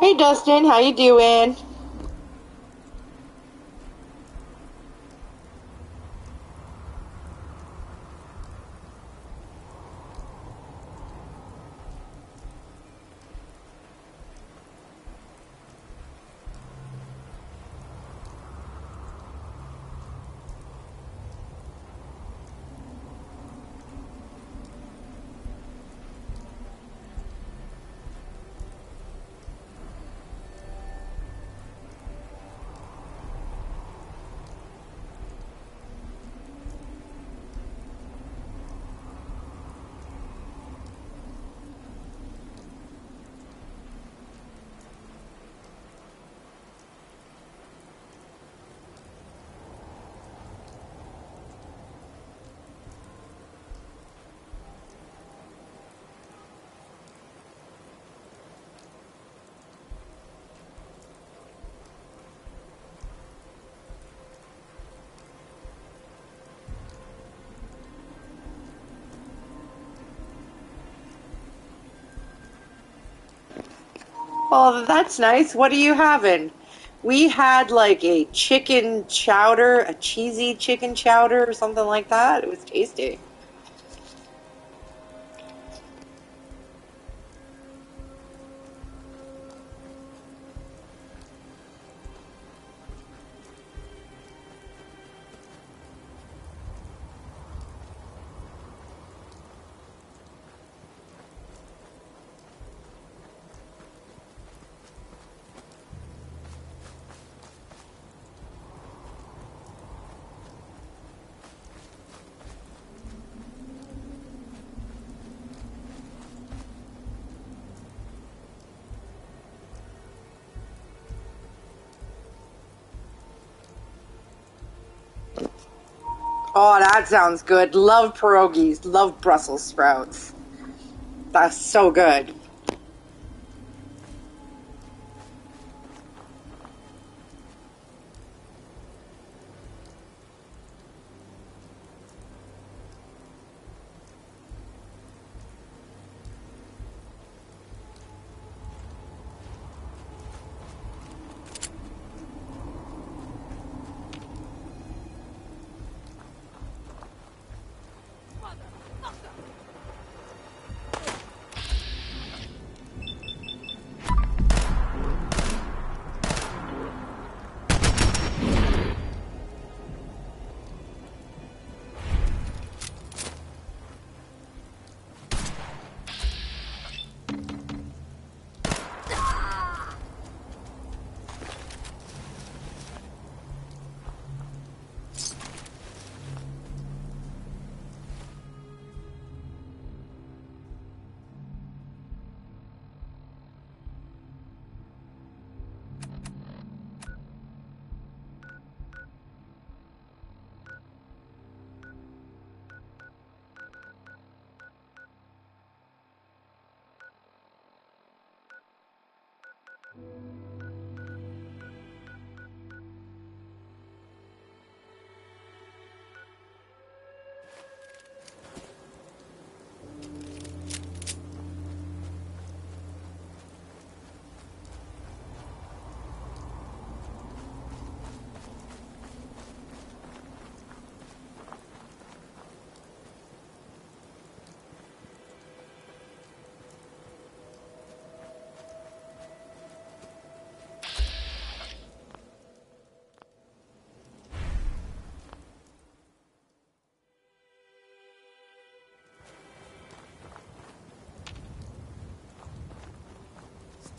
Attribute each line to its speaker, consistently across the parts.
Speaker 1: Hey Dustin, how you doing? Well, that's nice. What are you having? We had like a chicken chowder, a cheesy chicken chowder or something like that. It was tasty. Oh, that sounds good. Love pierogies. Love Brussels sprouts. That's so good.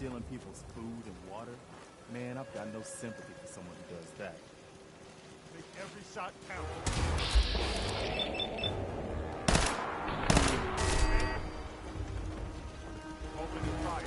Speaker 2: stealing people's food and water, man, I've got no sympathy for someone who does that.
Speaker 3: Make every shot count. Opening fire.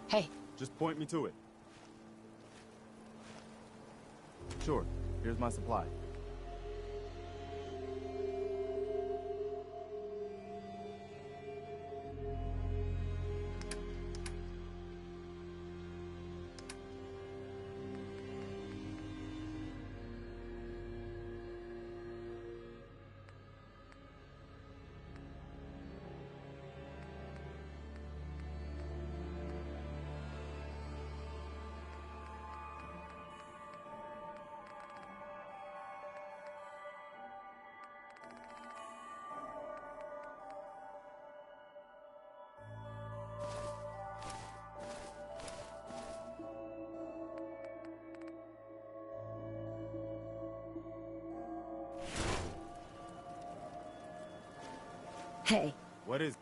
Speaker 4: Hey.
Speaker 2: Just point me to it. Sure, here's my supply.
Speaker 4: Hey,
Speaker 2: What is...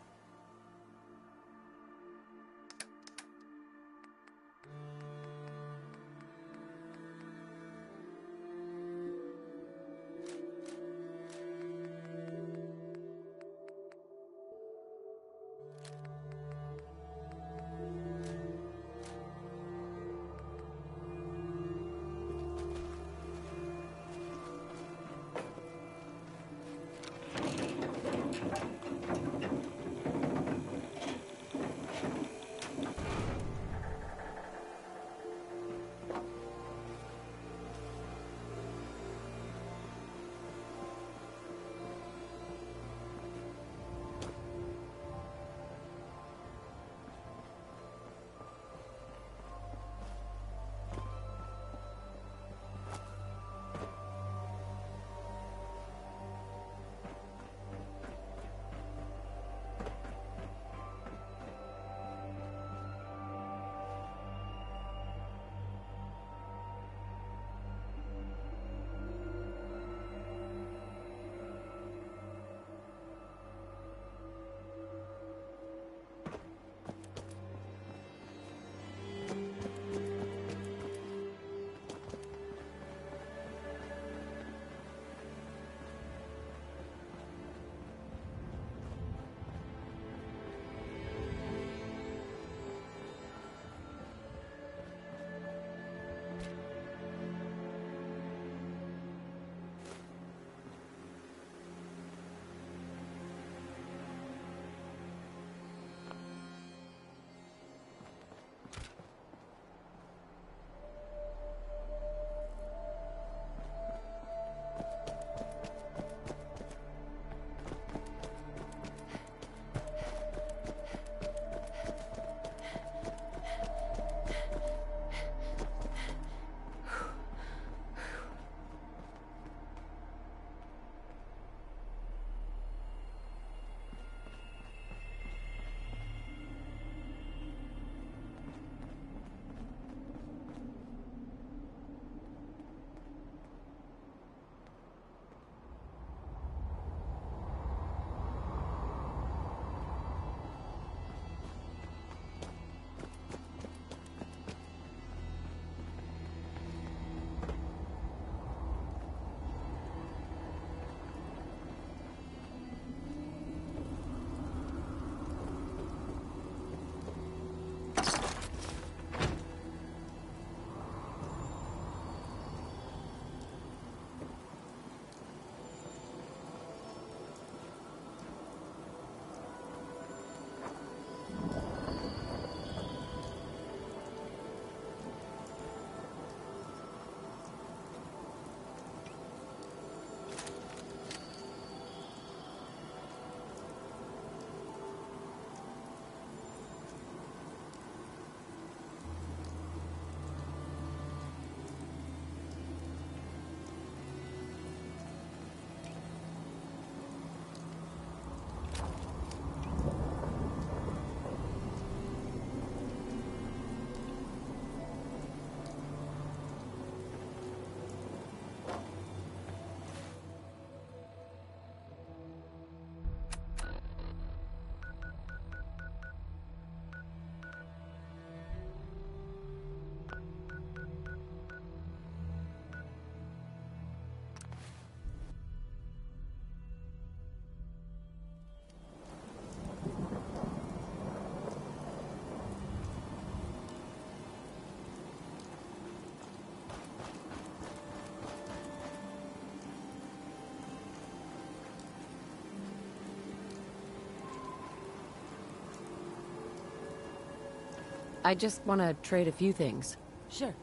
Speaker 4: I just want to trade a few things.
Speaker 5: Sure.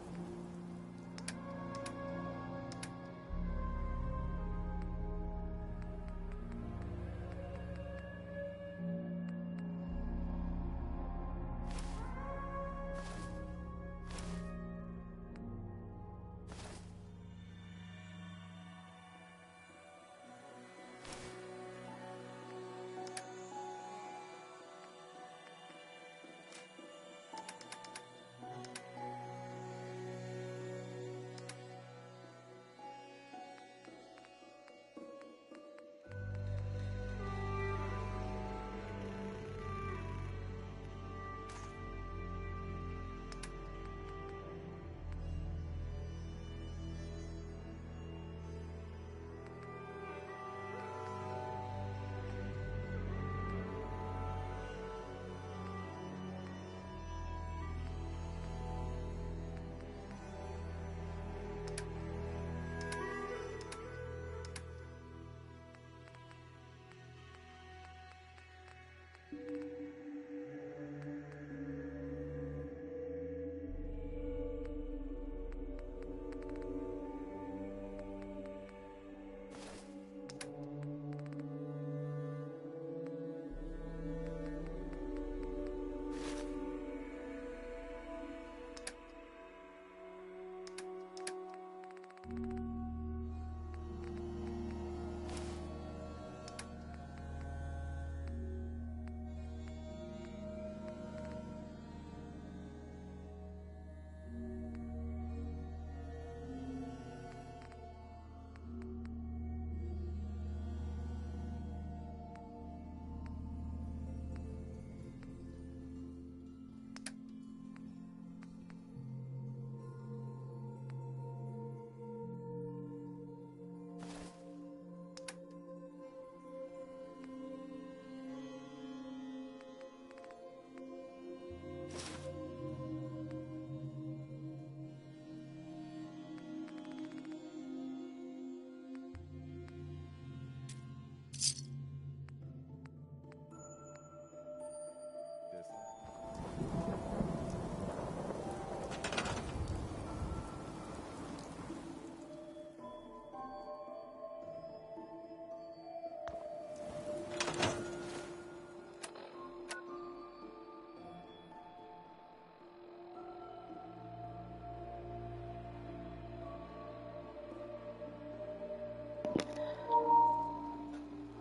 Speaker 2: This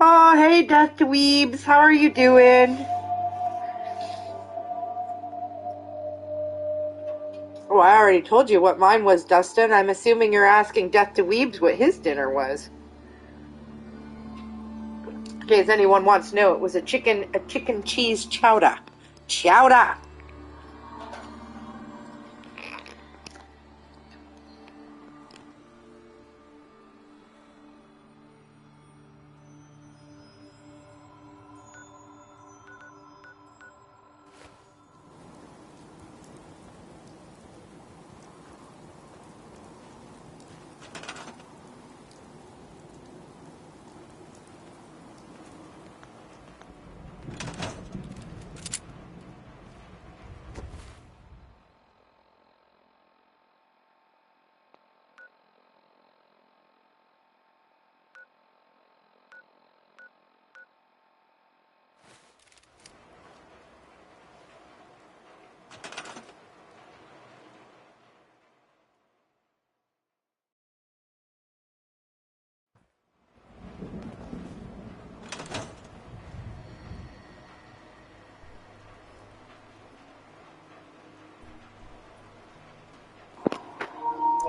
Speaker 1: Oh, hey, Dust Weebs. How are you doing? Oh, I already told you what mine was, Dustin. I'm assuming you're asking Death to Weebs what his dinner was. In case anyone wants to know, it was a chicken cheese chowder. Chowder!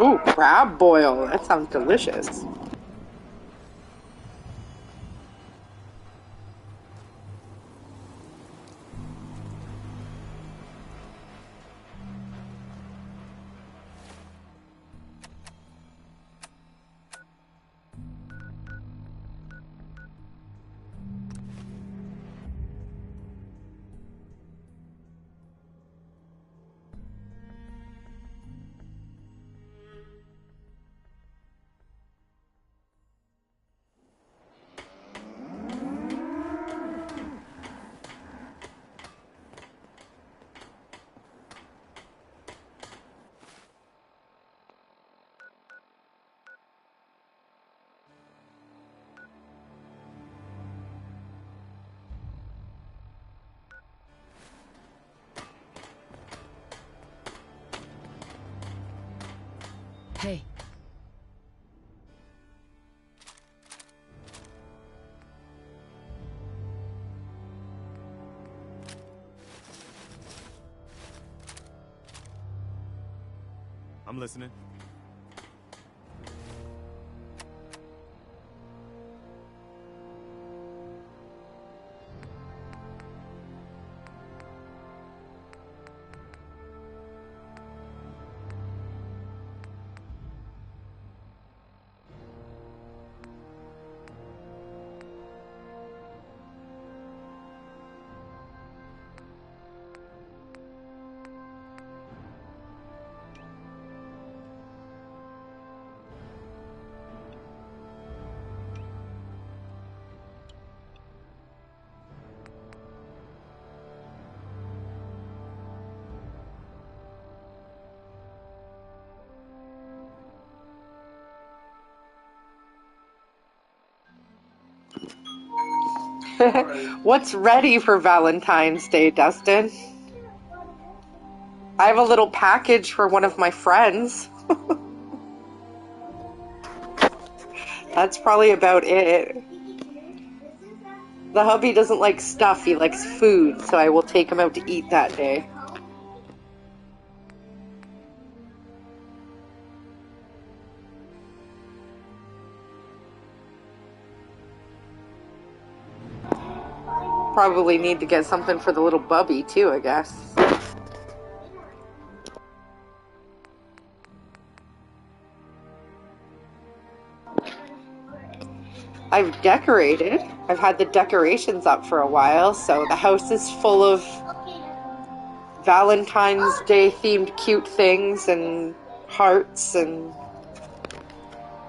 Speaker 1: Ooh, crab boil. That sounds delicious.
Speaker 4: Hey.
Speaker 2: I'm listening.
Speaker 1: What's ready for Valentine's Day, Dustin? I have a little package for one of my friends. That's probably about it. The hubby doesn't like stuff, he likes food, so I will take him out to eat that day. Probably need to get something for the little bubby too, I guess. I've decorated. I've had the decorations up for a while, so the house is full of Valentine's Day themed cute things and hearts and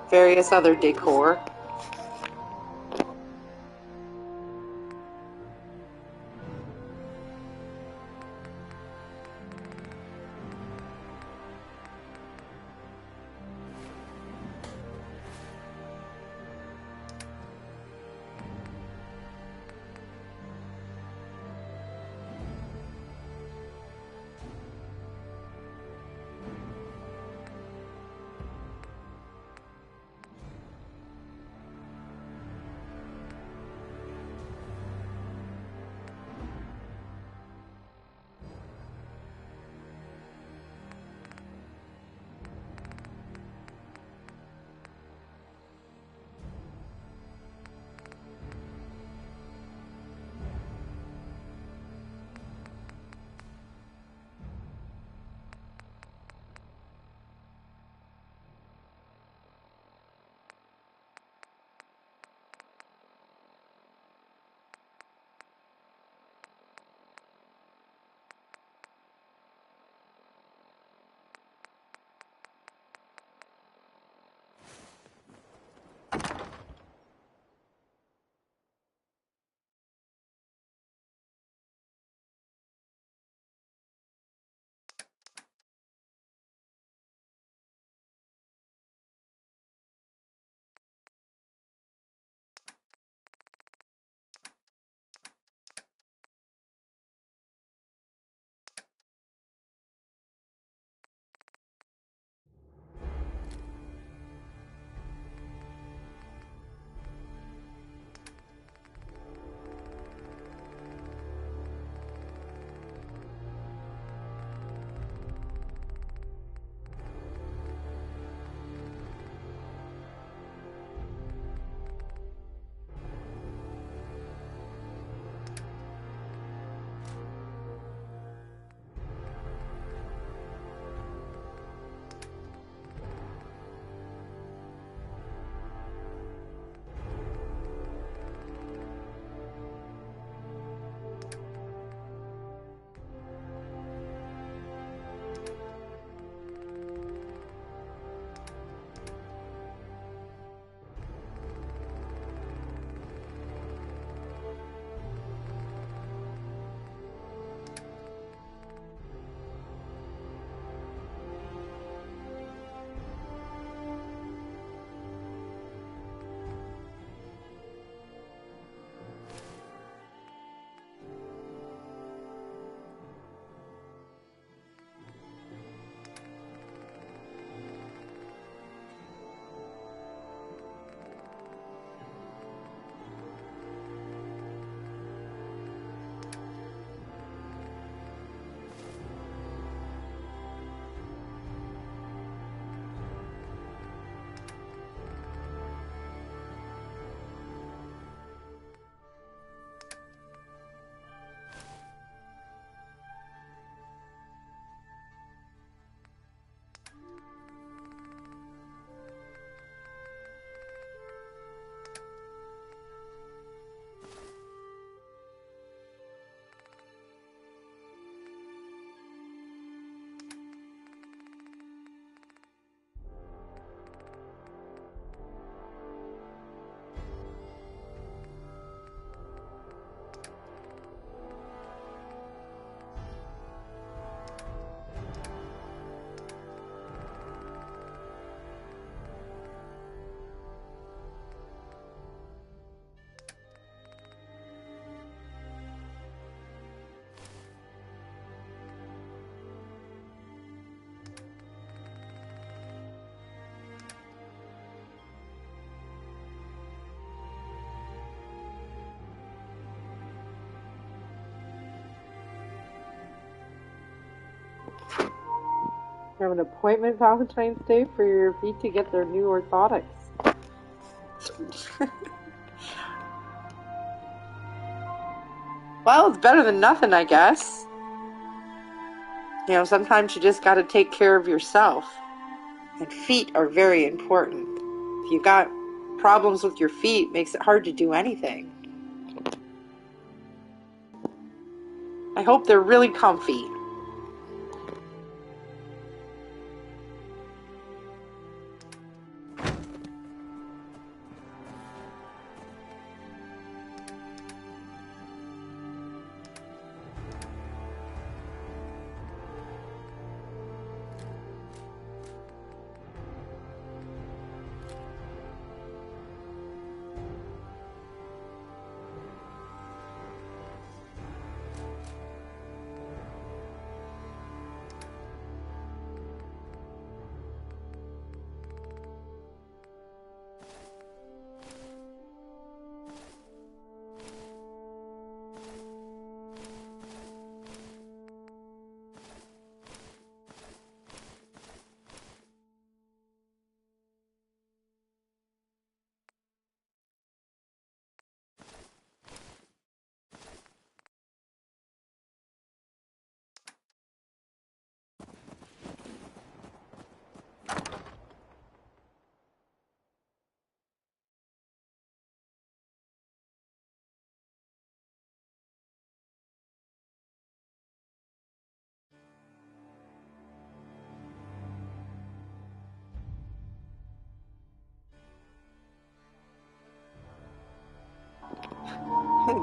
Speaker 1: various other decor. You have an appointment Valentine's Day for your feet to get their new orthotics. Well, it's better than nothing, I guess. You know, sometimes you just gotta take care of yourself. And feet are very important. If you got problems with your feet, it makes it hard to do anything. I hope they're really comfy.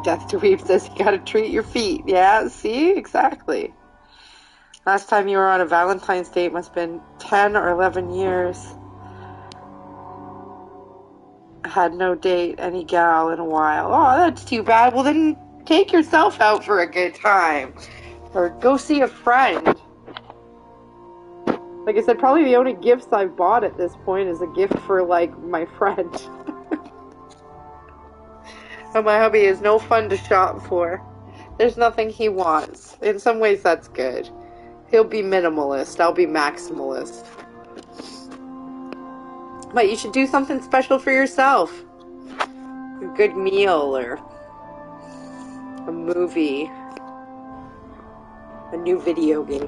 Speaker 1: Death Dweeb says you gotta treat your feet. Yeah, see? Exactly. Last time you were on a Valentine's date must have been 10 or 11 years. I had no date, any gal in a while. Oh, that's too bad. Well, then take yourself out for a good time. Or go see a friend. Like I said, probably the only gifts I've bought at this point is a gift for, like, my friend. And my hubby is no fun to shop for. There's nothing he wants. In some ways, that's good. He'll be minimalist. I'll be maximalist. But you should do something special for yourself. A good meal or a movie. A new video game.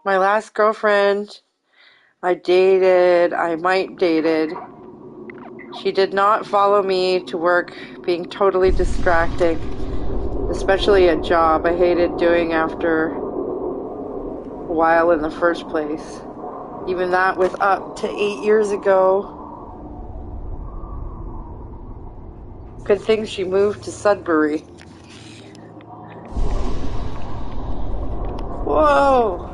Speaker 1: My last girlfriend I might dated, she did not follow me to work, being totally distracting, especially at job. I hated doing after a while in the first place. Even that was up to 8 years ago. Good thing she moved to Sudbury. Whoa!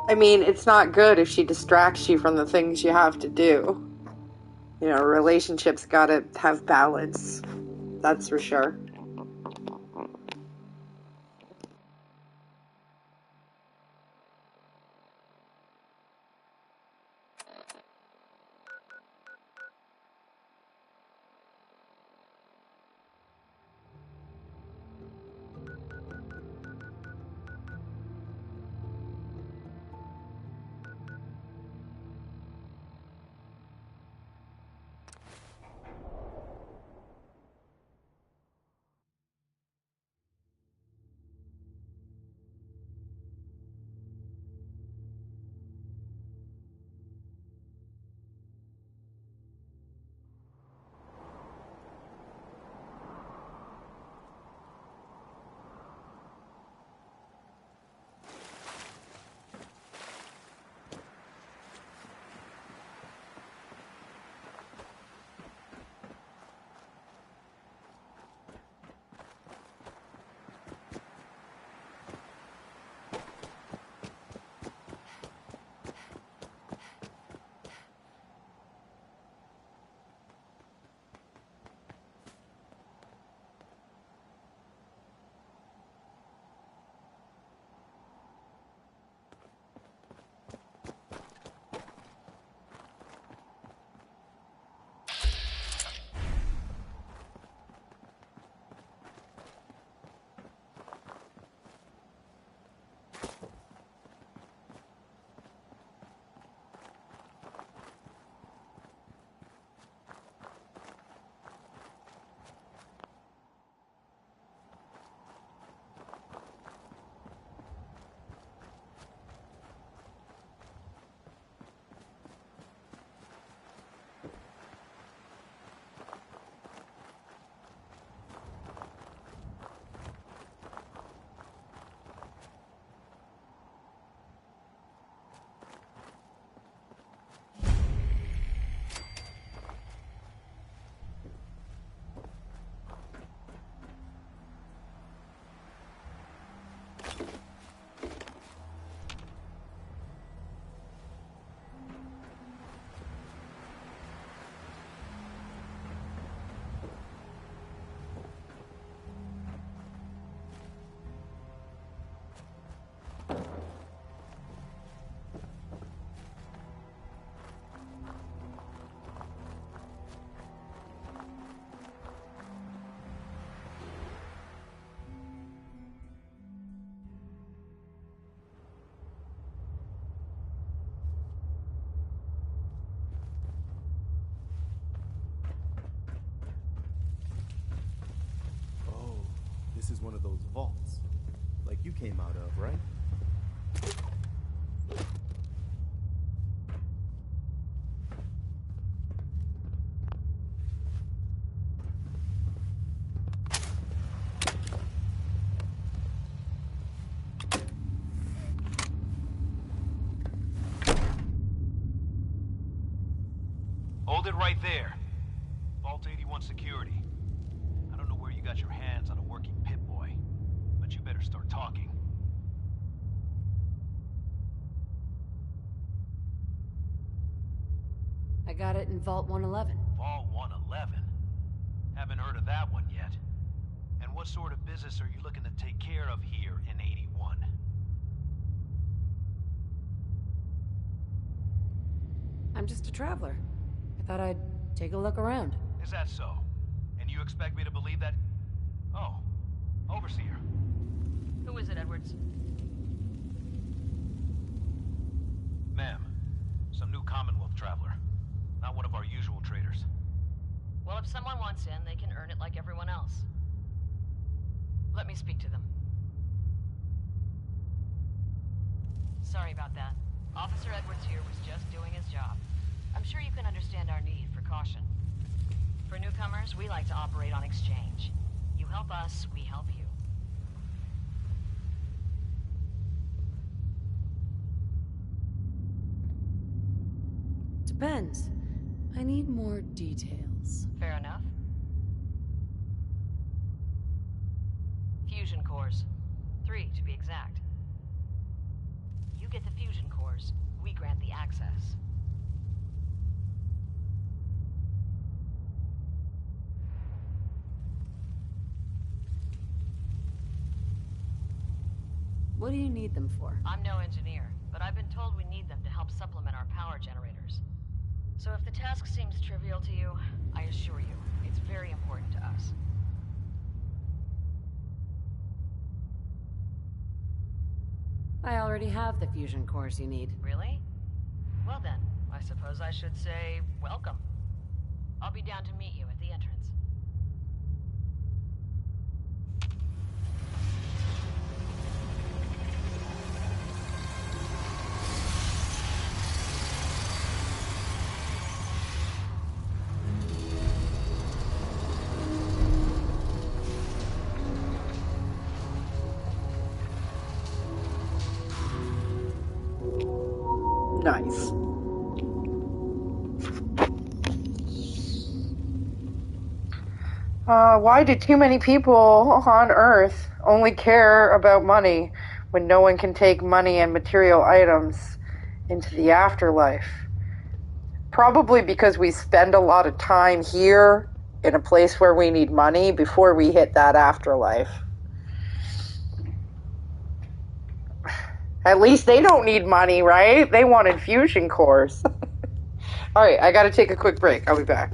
Speaker 1: I mean, it's not good if she distracts you from the things you have to do. You know, relationships gotta have balance. That's for sure.
Speaker 2: Oh, this is one of those vaults. Like you came out of, right?
Speaker 5: Hold it right there. Vault 81 security. I don't know where you got your hands on a working Pip-Boy, but you better start talking.
Speaker 4: I got it in Vault 111.
Speaker 5: Vault 111? Haven't heard of that one yet. And what sort of business are you looking to take care of here in 81?
Speaker 4: I'm just a traveler. I thought I'd take a look around.
Speaker 5: Is that so? And you expect me to believe that? Oh, Overseer.
Speaker 6: Who is it, Edwards?
Speaker 5: Ma'am, some new Commonwealth traveler. Not one of our usual traders.
Speaker 6: Well, if someone wants in, they can earn it like everyone else. Let me speak to them. Sorry about that. Officer Edwards here was just doing his job. I'm sure you can understand our need for caution. For newcomers, we like to operate on exchange. You help us, we help you.
Speaker 4: Depends. I need more details.
Speaker 6: Fair enough. Fusion cores. 3, to be exact. You get the fusion cores, we grant the access.
Speaker 4: What do you need them for?
Speaker 6: I'm no engineer, but I've been told we need them to help supplement our power generators. So if the task seems trivial to you, I assure you, it's very important to us.
Speaker 4: I already have the fusion cores you need.
Speaker 6: Really? Well then, I suppose I should say welcome. I'll be down to meet you at the entrance.
Speaker 1: Nice. Why do too many people on Earth only care about money when no one can take money and material items into the afterlife? Probably because we spend a lot of time here in a place where we need money before we hit that afterlife. At least they don't need money, right? They wanted fusion cores. Alright, I gotta take a quick break. I'll be back.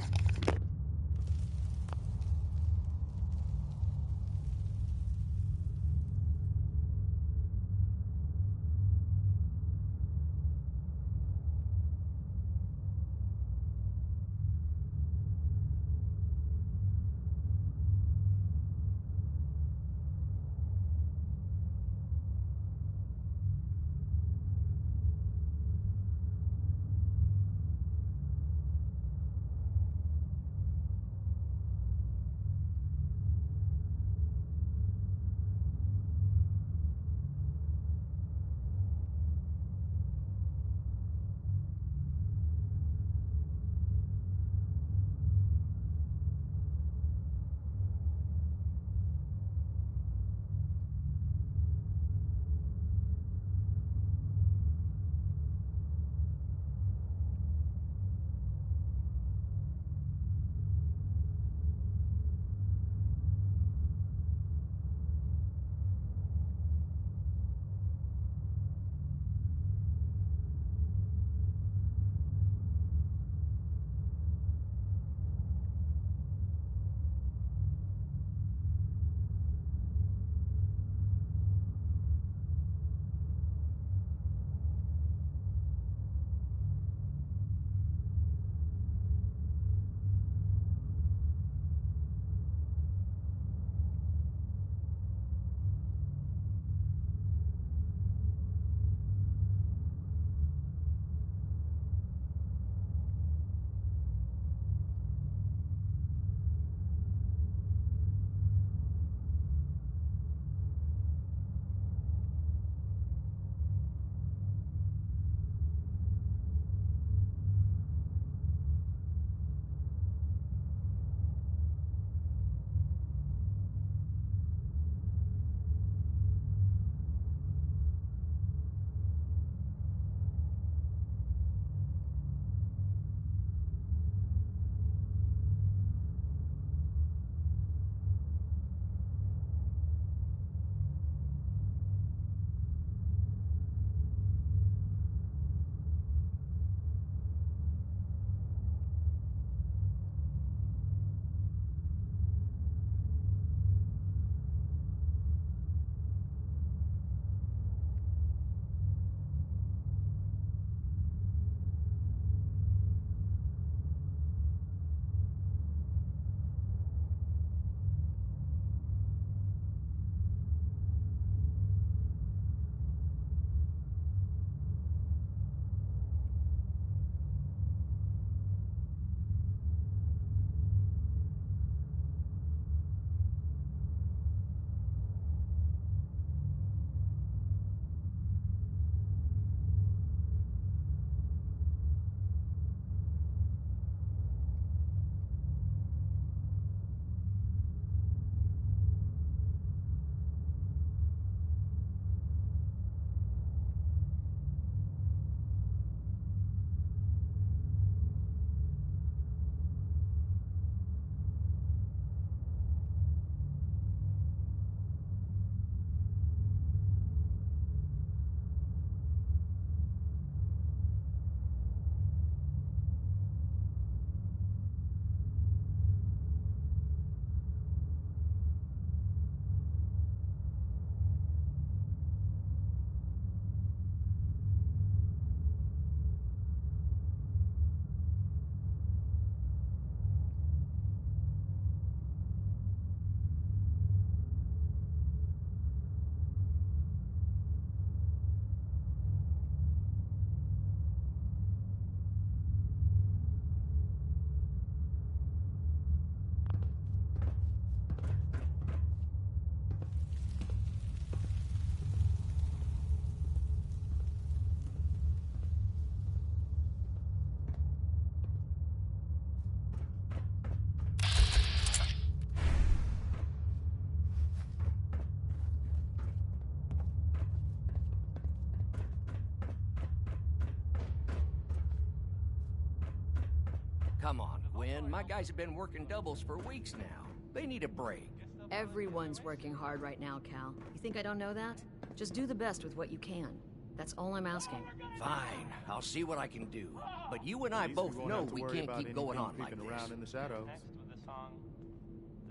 Speaker 7: Come on, Gwen. My guys have been working doubles for weeks now. They need a break.
Speaker 6: Everyone's working hard right now, Cal. You think I don't know that? Just do the best with what you can. That's all I'm asking.
Speaker 7: Fine, I'll see what I can do. But you and I both know we can't keep going on like
Speaker 3: around
Speaker 7: this.
Speaker 3: in the shadows.
Speaker 8: Text with a song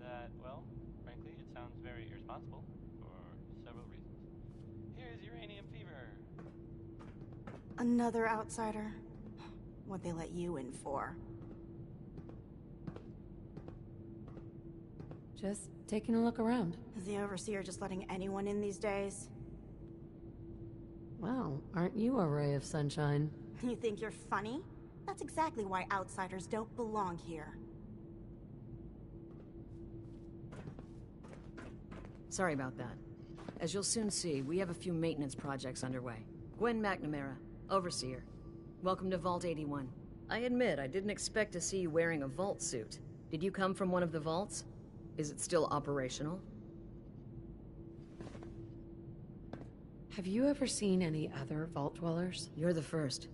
Speaker 8: that, well, frankly, it sounds very irresponsible for several reasons. Here's Uranium Fever.
Speaker 9: Another outsider? What'd they let you in for?
Speaker 4: Just taking a look around.
Speaker 9: Is the Overseer just letting anyone in these days?
Speaker 4: Wow, aren't you a ray of sunshine?
Speaker 9: You think you're funny? That's exactly why outsiders don't belong here.
Speaker 6: Sorry about that. As you'll soon see, we have a few maintenance projects underway. Gwen McNamara, Overseer. Welcome to Vault 81. I admit, I didn't expect to see you wearing a vault suit. Did you come from one of the vaults? Is it still operational?
Speaker 4: Have you ever seen any other vault dwellers?
Speaker 6: You're the first.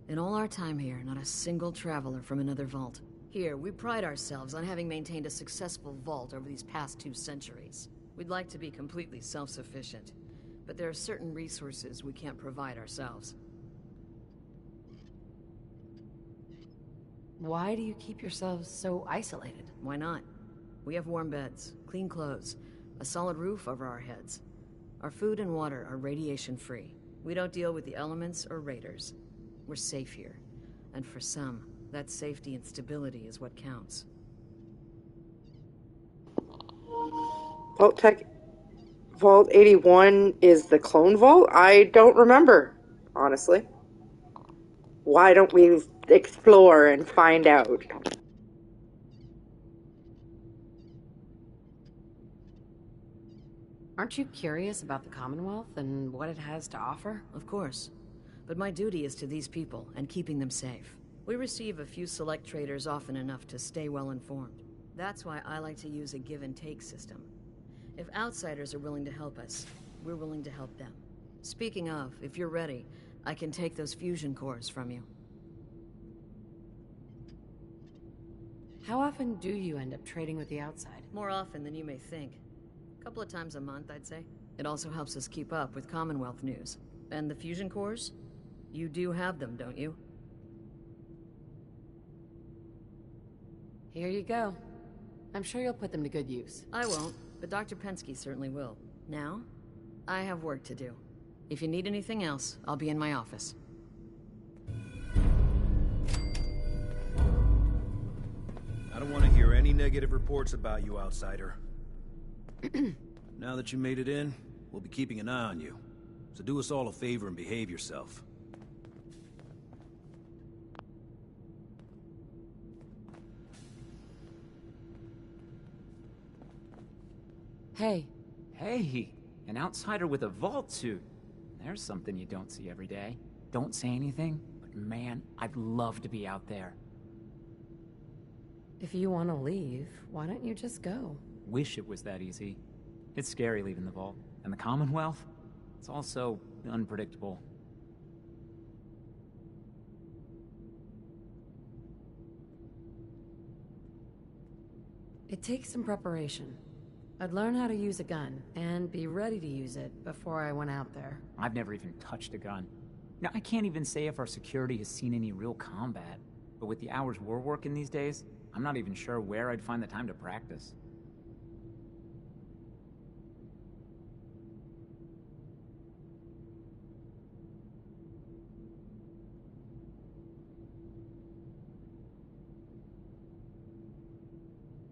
Speaker 6: In all our time here, not a single traveler from another vault. Here, we pride ourselves on having maintained a successful vault over these past 2 centuries. We'd like to be completely self-sufficient, but there are certain resources we can't provide ourselves.
Speaker 4: Why do you keep yourselves so isolated?
Speaker 6: Why not? We have warm beds, clean clothes, a solid roof over our heads. Our food and water are radiation-free. We don't deal with the elements or raiders. We're safe here. And for some, that safety and stability is what counts.
Speaker 1: Vault 81 is the clone vault? I don't remember, honestly. Why don't we explore and find out?
Speaker 4: Aren't you curious about the Commonwealth and what it has to offer?
Speaker 6: Of course. But my duty is to these people and keeping them safe. We receive a few select traders often enough to stay well informed. That's why I like to use a give-and-take system. If outsiders are willing to help us, we're willing to help them. Speaking of, if you're ready, I can take those fusion cores from you.
Speaker 4: How often do you end up trading with the outside?
Speaker 6: More often than you may think. A couple of times a month, I'd say. It also helps us keep up with Commonwealth news. And the fusion cores? You do have them, don't you?
Speaker 4: Here you go. I'm sure you'll put them to good use.
Speaker 6: I won't, but Dr. Pensky certainly will. Now, I have work to do. If you need anything else, I'll be in my office.
Speaker 5: I don't want to hear any negative reports about you, outsider. Now that you made it in, we'll be keeping an eye on you. So do us all a favor and behave yourself.
Speaker 4: Hey.
Speaker 10: Hey, an outsider with a vault suit. There's something you don't see every day. Don't say anything, but man, I'd love to be out there.
Speaker 4: If you want to leave, why don't you just go?
Speaker 10: Wish it was that easy. It's scary leaving the vault. And the Commonwealth? It's also unpredictable.
Speaker 4: It takes some preparation. I'd learn how to use a gun, and be ready to use it before I went out there.
Speaker 10: I've never even touched a gun. Now, I can't even say if our security has seen any real combat. But with the hours we're working these days, I'm not even sure where I'd find the time to practice.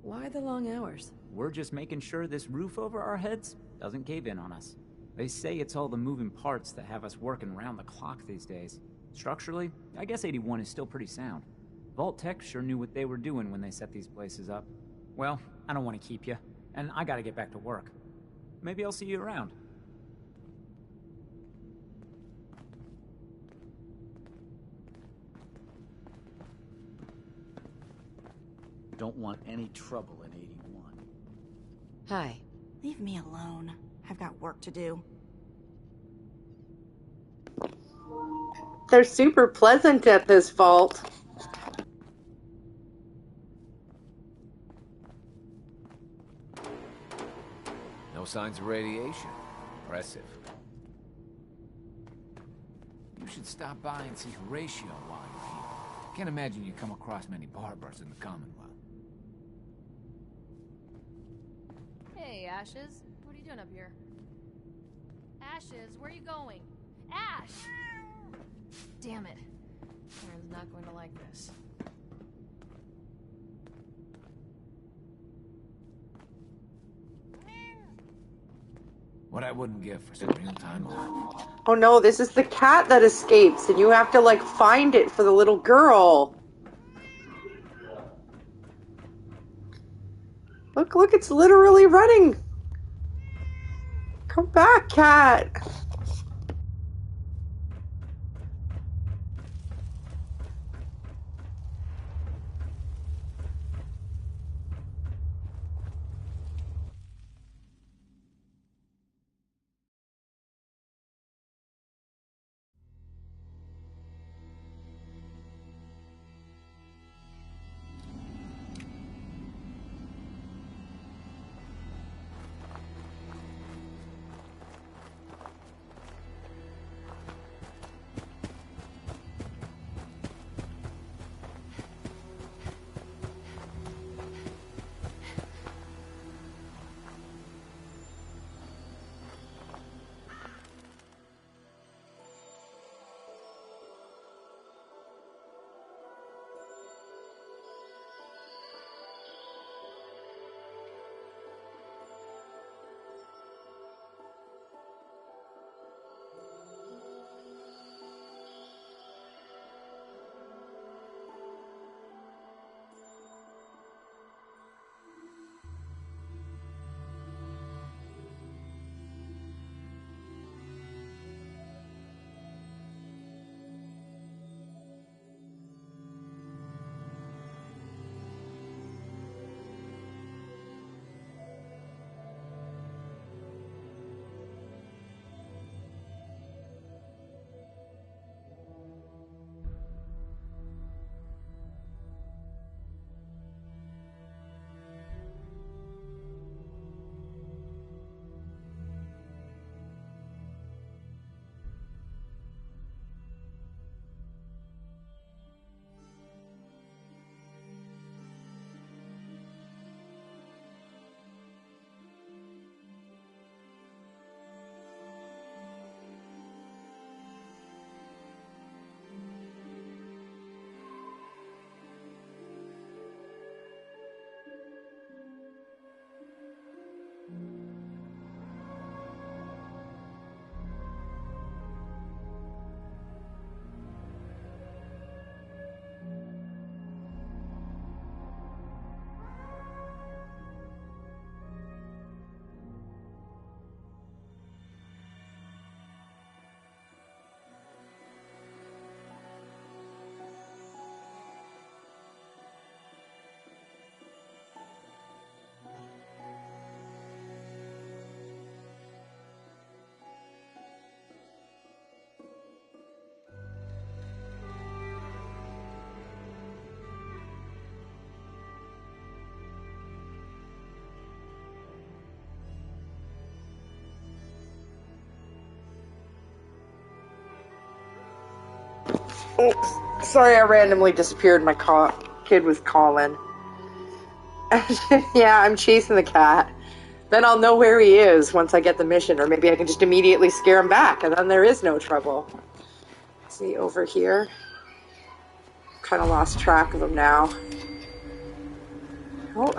Speaker 4: Why the long hours?
Speaker 10: We're just making sure this roof over our heads doesn't cave in on us. They say it's all the moving parts that have us working around the clock these days. Structurally, I guess 81 is still pretty sound. Vault Tech sure knew what they were doing when they set these places up. Well, I don't want to keep you, and I gotta get back to work. Maybe I'll see you around.
Speaker 2: Don't want any trouble in 81.
Speaker 4: Hi.
Speaker 9: Leave me alone. I've got work to do.
Speaker 1: They're super pleasant at this vault.
Speaker 11: No signs of radiation. Impressive. You should stop by and see Horatio while you're here. Can't imagine you come across many barbers in the Commonwealth.
Speaker 12: Hey, Ashes. What are you doing up here? Ashes, where are you going? Ash! Damn it. Karen's not going to like this.
Speaker 11: What I wouldn't give for some real time off.
Speaker 1: Oh no, this is the cat that escapes, and you have to, like, find it for the little girl. Look, it's literally running. Come back, cat. Oh, sorry, I randomly disappeared. My kid was calling. Yeah, I'm chasing the cat. Then I'll know where he is once I get the mission, or maybe I can just immediately scare him back, and then there is no trouble. Is he over here? Kind of lost track of him now. Oh.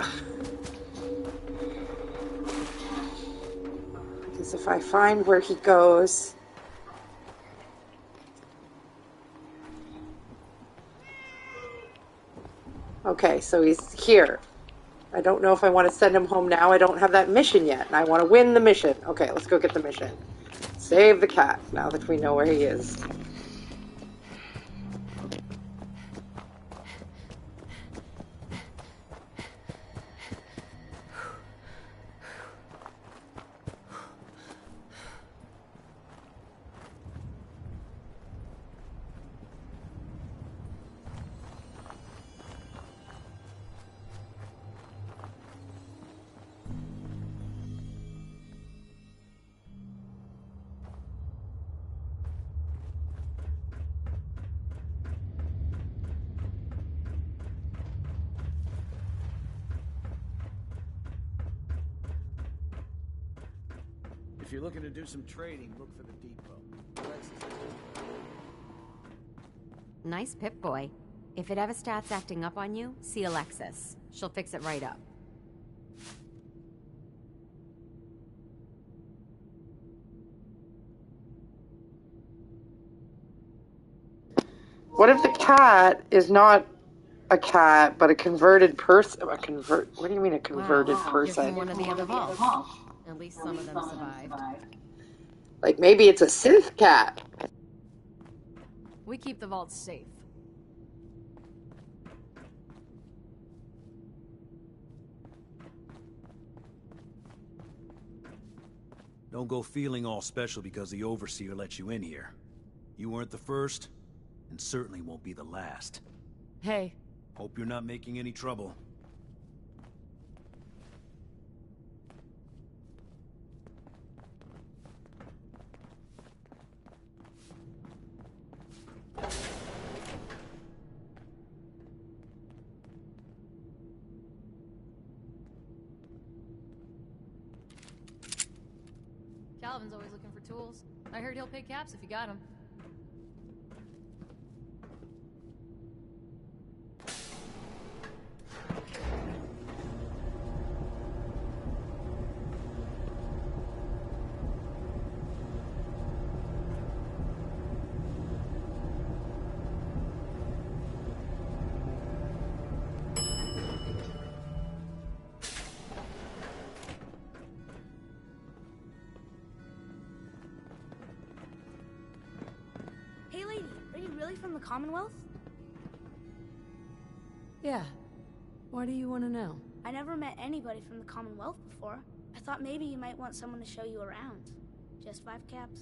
Speaker 1: Because if I find where he goes... Okay, so he's here. I don't know if I want to send him home now. I don't have that mission yet, and I want to win the mission. Okay, let's go get the mission. Save the cat, now that we know where he is.
Speaker 13: If you're looking to do some trading, look for the depot.
Speaker 14: Nice Pip-Boy. If it ever starts acting up on you, see Alexis. She'll fix it right up.
Speaker 1: What if the cat is not a cat, but a converted person? What do you mean a converted person?
Speaker 12: One of the other vaults. At least some of them survived.
Speaker 1: Like maybe it's a synth cat.
Speaker 12: We keep the vaults safe.
Speaker 5: Don't go feeling all special because the Overseer let you in here. You weren't the first, and certainly won't be the last.
Speaker 12: Hey.
Speaker 5: Hope you're not making any trouble.
Speaker 12: Calvin's always looking for tools. I heard he'll pay caps if you got them.
Speaker 15: Hey lady, are you really from the Commonwealth?
Speaker 4: Yeah. Why do you want to know?
Speaker 15: I never met anybody from the Commonwealth before. I thought maybe you might want someone to show you around. Just 5 caps?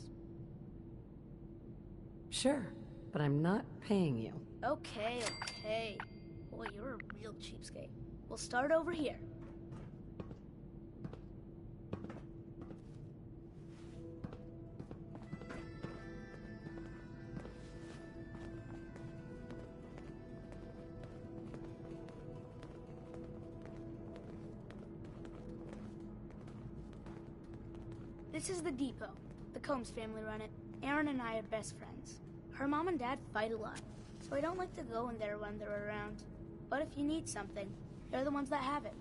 Speaker 4: Sure, but I'm not paying you.
Speaker 15: Okay, okay. Boy, you're a real cheapskate. We'll start over here. This is the depot. The Combs family run it. Aaron and I are best friends. Her mom and dad fight a lot, so I don't like to go in there when they're around. But if you need something, they're the ones that have it.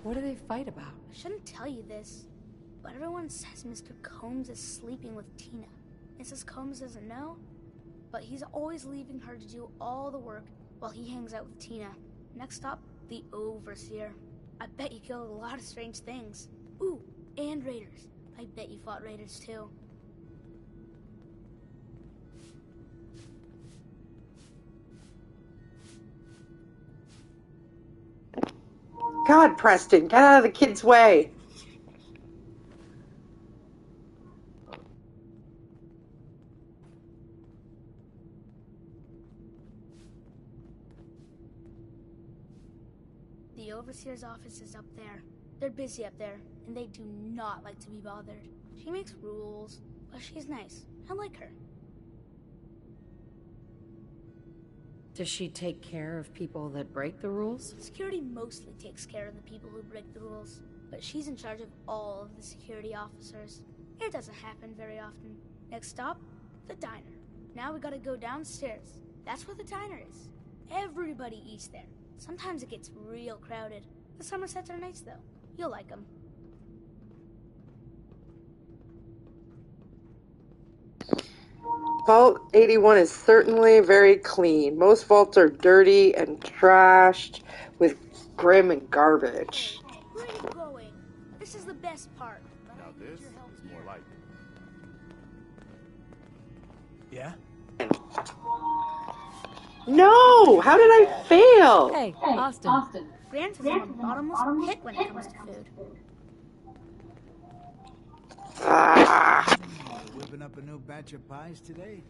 Speaker 4: What do they fight about?
Speaker 15: I shouldn't tell you this, but everyone says Mr. Combs is sleeping with Tina. Mrs. Combs doesn't know, but he's always leaving her to do all the work while he hangs out with Tina. Next stop, the Overseer. I bet you killed a lot of strange things. Ooh, and raiders. I bet you fought raiders too.
Speaker 1: God, Preston, get out of the kid's way.
Speaker 15: The Overseer's office is up there. They're busy up there, and they do not like to be bothered. She makes rules, but she's nice. I like her.
Speaker 4: Does she take care of people that break the rules?
Speaker 15: Security mostly takes care of the people who break the rules, but she's in charge of all of the security officers. It doesn't happen very often. Next stop, the diner. Now we gotta go downstairs. That's where the diner is. Everybody eats there. Sometimes it gets real crowded. The Somersets are nice though. You'll like them.
Speaker 1: Vault 81 is certainly very clean. Most vaults are dirty and trashed with grim and garbage.
Speaker 15: Where are you going? This is the best part.
Speaker 3: Now this is more like it.
Speaker 2: Yeah?
Speaker 1: No! How did I fail?
Speaker 4: Hey, Austin.
Speaker 15: Grant is on a bottomless pit when it comes to food.
Speaker 13: Whipping up a new batch of pies today?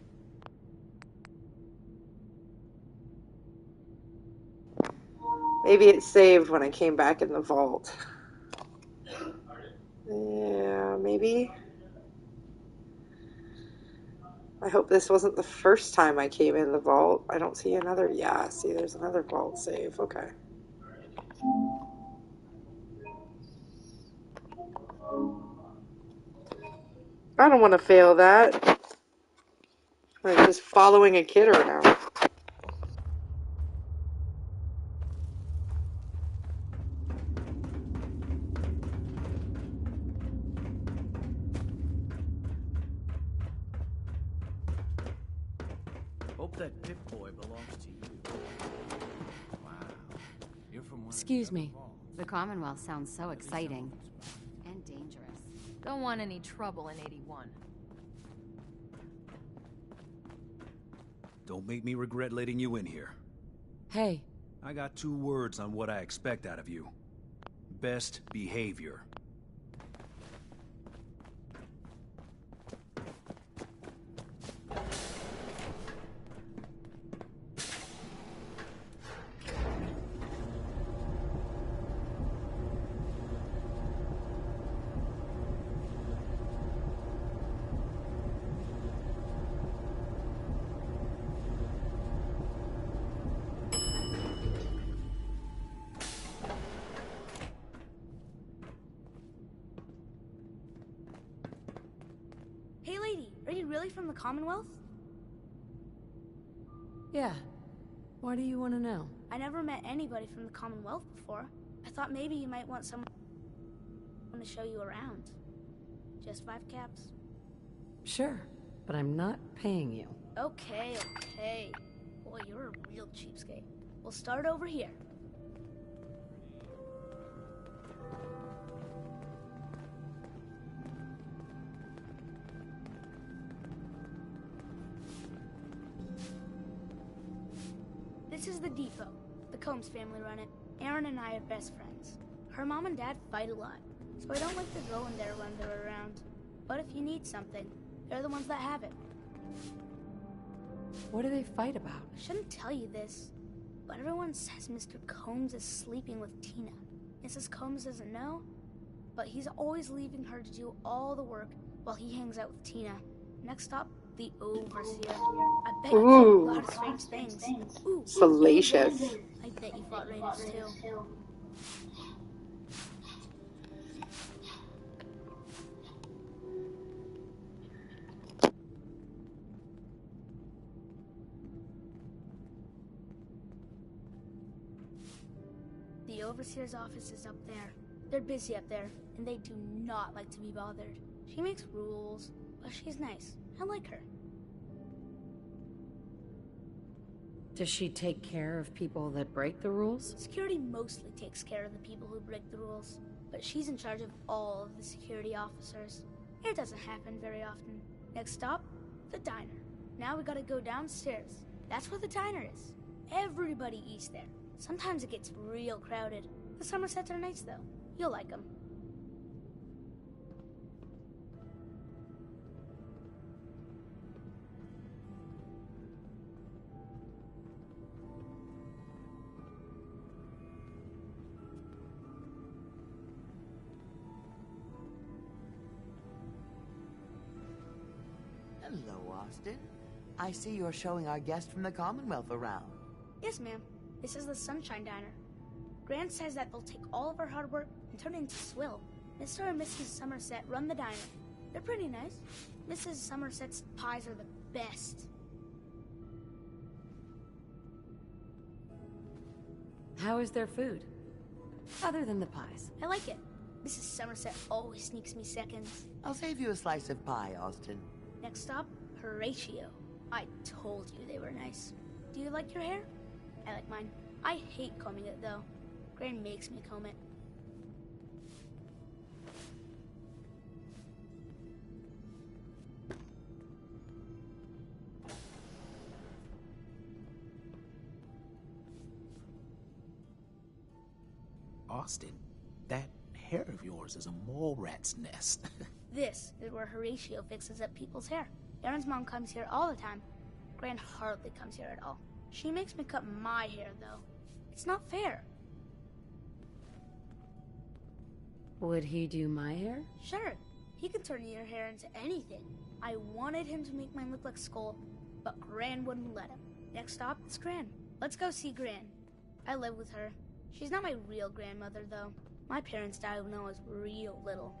Speaker 1: Maybe it saved when I came back in the vault. Yeah, maybe. I hope this wasn't the first time I came in the vault. I don't see another. Yeah, see, there's another vault save. Okay. I don't want to fail that. Like just following a kid around.
Speaker 5: Hope that Pip-Boy belongs to you. Wow.
Speaker 11: You're from
Speaker 4: Excuse me.
Speaker 14: The Commonwealth sounds so exciting. And dangerous.
Speaker 12: Don't want any trouble in 81.
Speaker 5: Don't make me regret letting you in here.
Speaker 4: Hey.
Speaker 5: I got 2 words on what I expect out of you. Best behavior.
Speaker 15: Hey lady, are you really from the Commonwealth?
Speaker 4: Yeah. Why do you want to know?
Speaker 15: I never met anybody from the Commonwealth before. I thought maybe you might want someone to show you around. Just 5 caps.
Speaker 4: Sure, but I'm not paying you.
Speaker 15: Okay. Boy, you're a real cheapskate. We'll start over here. This is the depot. The Combs family run it. Aaron and I are best friends. Her mom and dad fight a lot, so I don't like to go in there when they're around. But if you need something, they're the ones that have it.
Speaker 4: What do they fight about?
Speaker 15: I shouldn't tell you this, but everyone says Mr. Combs is sleeping with Tina. Mrs. Combs doesn't know, but he's always leaving her to do all the work while he hangs out with Tina. Next stop, the Overseer. I bet you
Speaker 1: Ooh.
Speaker 15: a lot of strange things. Ooh,
Speaker 1: Salacious.
Speaker 15: I bet you fought raiders too. The Overseer's office is up there. They're busy up there, and they do not like to be bothered. She makes rules, but she's nice. I like her.
Speaker 4: Does she take care of people that break the rules?
Speaker 15: Security mostly takes care of the people who break the rules, but she's in charge of all of the security officers. It doesn't happen very often. Next stop, the diner. Now we gotta go downstairs. That's where the diner is. Everybody eats there. Sometimes it gets real crowded. The Somersets are nice though. You'll like them.
Speaker 16: Hello, Austin. I see you're showing our guest from the Commonwealth around.
Speaker 15: Yes, ma'am. This is the Sunshine Diner. Grant says that they'll take all of our hard work and turn it into swill. Mr. and Mrs. Somerset run the diner. They're pretty nice. Mrs. Somerset's pies are the best.
Speaker 4: How is their food? Other than the pies.
Speaker 15: I like it. Mrs. Somerset always sneaks me seconds.
Speaker 16: I'll save you a slice of pie, Austin.
Speaker 15: Next stop, Horatio. I told you they were nice. Do you like your hair? I like mine. I hate combing it though. Gran makes me comb it.
Speaker 17: Austin, that hair of yours is a mole rat's nest.
Speaker 15: This is where Horatio fixes up people's hair. Aaron's mom comes here all the time. Gran hardly comes here at all. She makes me cut my hair, though. It's not fair.
Speaker 4: Would he do my hair?
Speaker 15: Sure. He can turn your hair into anything. I wanted him to make mine look like Skull, but Gran wouldn't let him. Next stop, it's Gran. Let's go see Gran. I live with her. She's not my real grandmother, though. My parents died when I was real little.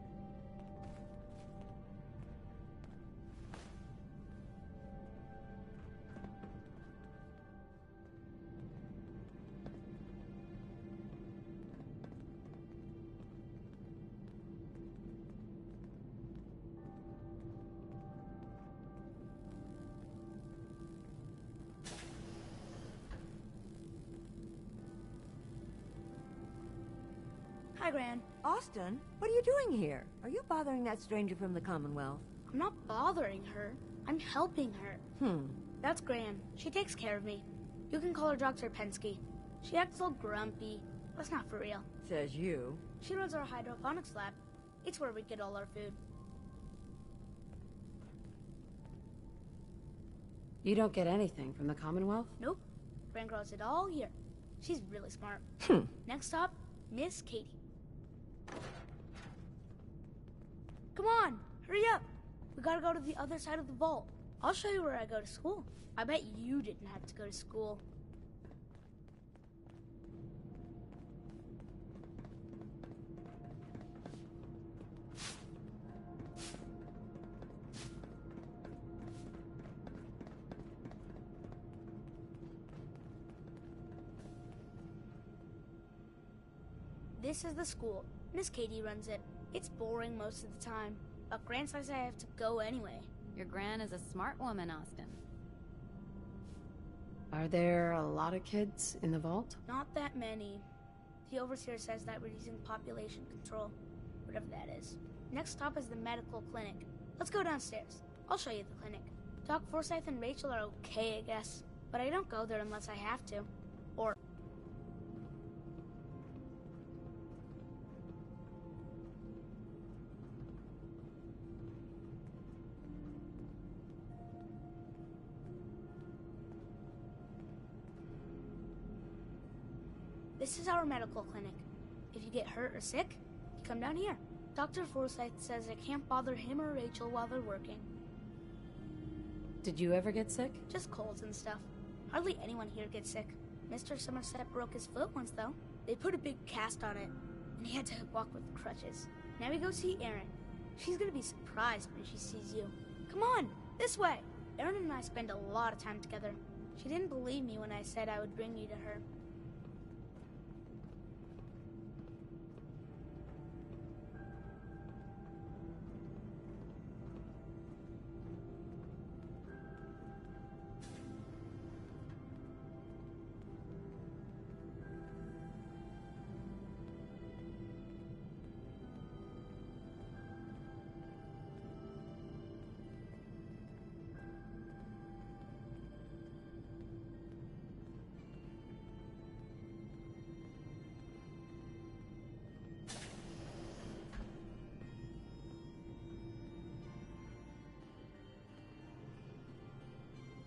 Speaker 15: Hi, Gran.
Speaker 18: Austin, what are you doing here? Are you bothering that stranger from the Commonwealth?
Speaker 15: I'm not bothering her. I'm helping her. That's Gran. She takes care of me. You can call her Dr. Pensky. She acts all grumpy. That's not for real.
Speaker 18: Says you.
Speaker 15: She runs our hydroponics lab. It's where we get all our food.
Speaker 4: You don't get anything from the Commonwealth?
Speaker 15: Nope. Gran grows it all here. She's really smart. Next stop, Miss Katie. Come on, hurry up. We gotta go to the other side of the vault. I'll show you where I go to school. I bet you didn't have to go to school. This is the school. Miss Katie runs it. It's boring most of the time, but Gran says I have to go anyway.
Speaker 14: Your Gran is a smart woman, Austin.
Speaker 4: Are there a lot of kids in the vault?
Speaker 15: Not that many. The overseer says that we're using population control, whatever that is. Next stop is the medical clinic. Let's go downstairs. I'll show you the clinic. Doc Forsyth and Rachel are okay, I guess, but I don't go there unless I have to. Or... This is our medical clinic. If you get hurt or sick, you come down here. Dr. Forsyth says I can't bother him or Rachel while they're working.
Speaker 4: Did you ever get sick?
Speaker 15: Just colds and stuff. Hardly anyone here gets sick. Mr. Somerset broke his foot once, though. They put a big cast on it, and he had to walk with crutches. Now we go see Erin. She's gonna be surprised when she sees you. Come on, this way! Erin and I spend a lot of time together. She didn't believe me when I said I would bring you to her.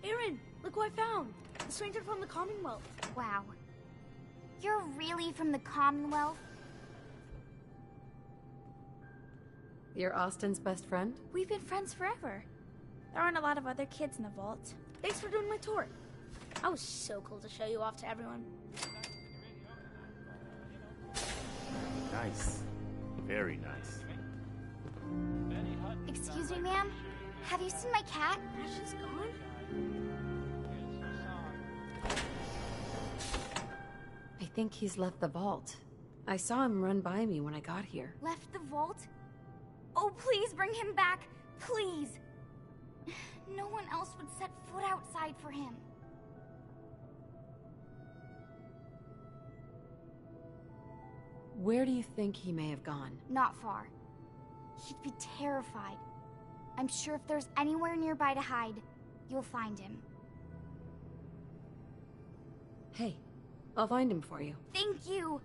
Speaker 15: Erin, look who I found! The stranger from the Commonwealth.
Speaker 19: Wow. You're really from the Commonwealth?
Speaker 4: You're Austin's best friend?
Speaker 19: We've been friends forever. There aren't a lot of other kids in the vault.
Speaker 15: Thanks for doing my tour. I was so cool to show you off to everyone.
Speaker 3: Nice. Very nice.
Speaker 19: Excuse me, ma'am? Have you seen my cat?
Speaker 15: She's gone?
Speaker 4: I think he's left the vault. I saw him run by me when I got here.
Speaker 19: Left the vault? Oh, please bring him back. Please. No one else would set foot outside for him.
Speaker 4: Where do you think he may have gone?
Speaker 19: Not far. He'd be terrified. I'm sure if there's anywhere nearby to hide, you'll find him.
Speaker 4: Hey, I'll find him for you.
Speaker 19: Thank you.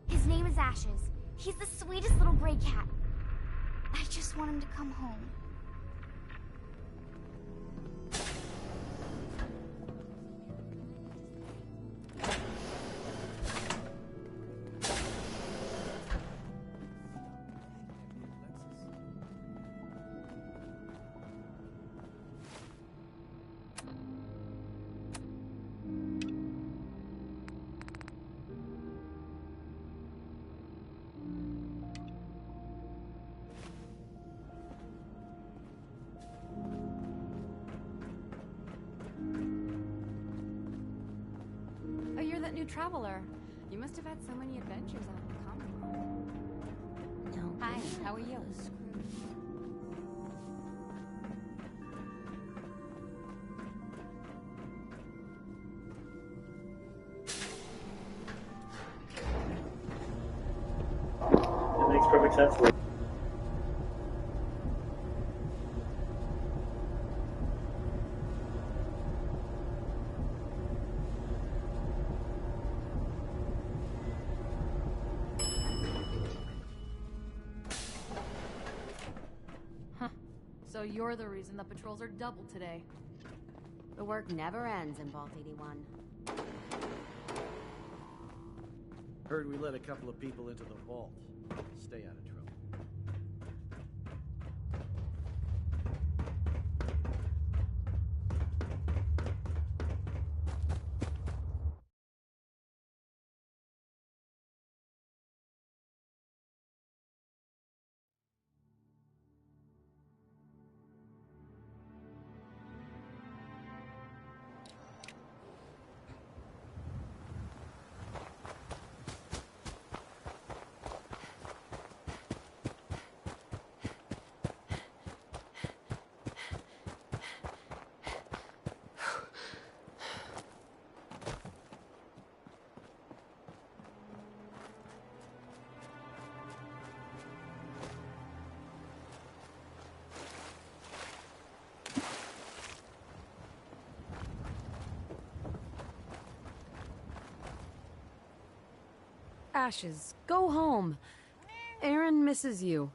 Speaker 19: His name is Ashes. He's the sweetest little gray cat. I just want him to come home.
Speaker 14: New traveler. You must have had so many adventures out in the Commonwealth.
Speaker 19: No.
Speaker 14: Hi, how are you?
Speaker 12: Huh. So you're the reason the patrols are double today.
Speaker 14: The work never ends in Vault 81.
Speaker 5: Heard we let a couple of people into the vault. Stay out of trouble.
Speaker 4: Ashes, go home. Aaron misses you.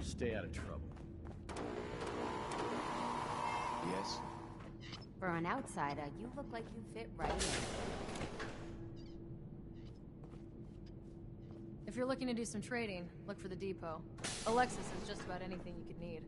Speaker 4: Stay out of trouble.
Speaker 16: Yes?
Speaker 14: For an outsider, you look like you fit right in.
Speaker 12: If you're looking to do some trading, look for the depot. Alexis has just about anything you could need.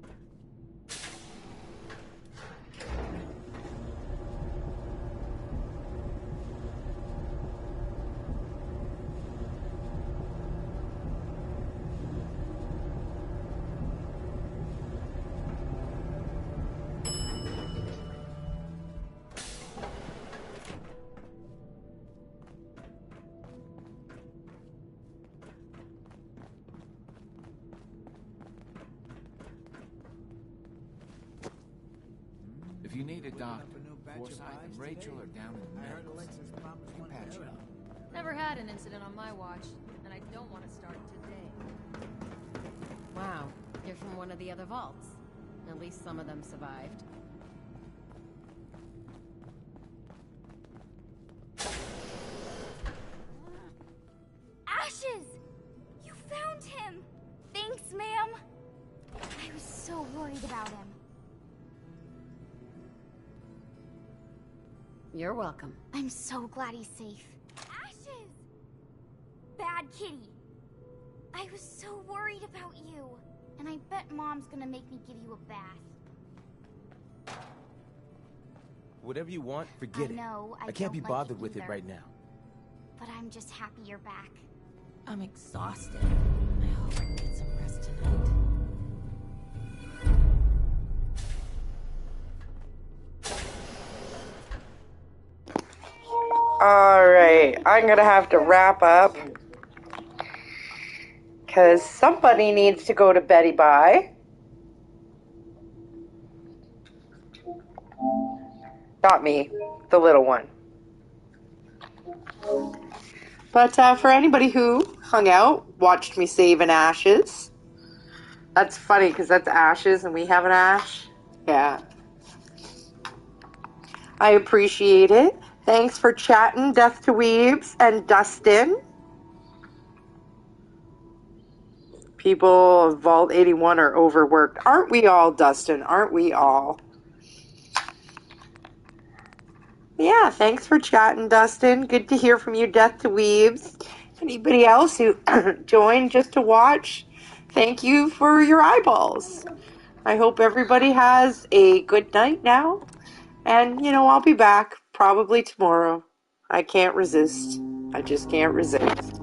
Speaker 11: If you need a doctor, Forsyth and Rachel are down in the medical center. They can patch you up.
Speaker 12: Never had an incident on my watch, and I don't want to start today.
Speaker 14: Wow, you're from one of the other vaults. At least some of them survived.
Speaker 19: Ashes! You found him! Thanks, ma'am! I was so worried about him.
Speaker 14: You're welcome.
Speaker 19: I'm so glad he's safe. Ashes! Bad kitty. I was so worried about you. And I bet Mom's gonna make me give you a bath.
Speaker 2: Whatever you want, forget it. I can't be bothered with it right now.
Speaker 19: But I'm just happy you're back.
Speaker 18: I'm exhausted. I hope I can get some rest tonight.
Speaker 1: Alright, I'm gonna have to wrap up. Because somebody needs to go to Betty Bye. Not me, the little one. But for anybody who hung out, watched me save in Ashes, That's funny because that's Ashes and we have an Ash. Yeah. I appreciate it. Thanks for chatting, Death to Weebs and Dustin. People of Vault 81 are overworked. Aren't we all, Dustin? Aren't we all? Yeah, thanks for chatting, Dustin. Good to hear from you, Death to Weebs. Anybody else who joined just to watch, thank you for your eyeballs. I hope everybody has a good night now. And, you know, I'll be back probably tomorrow. I can't resist. I just can't resist.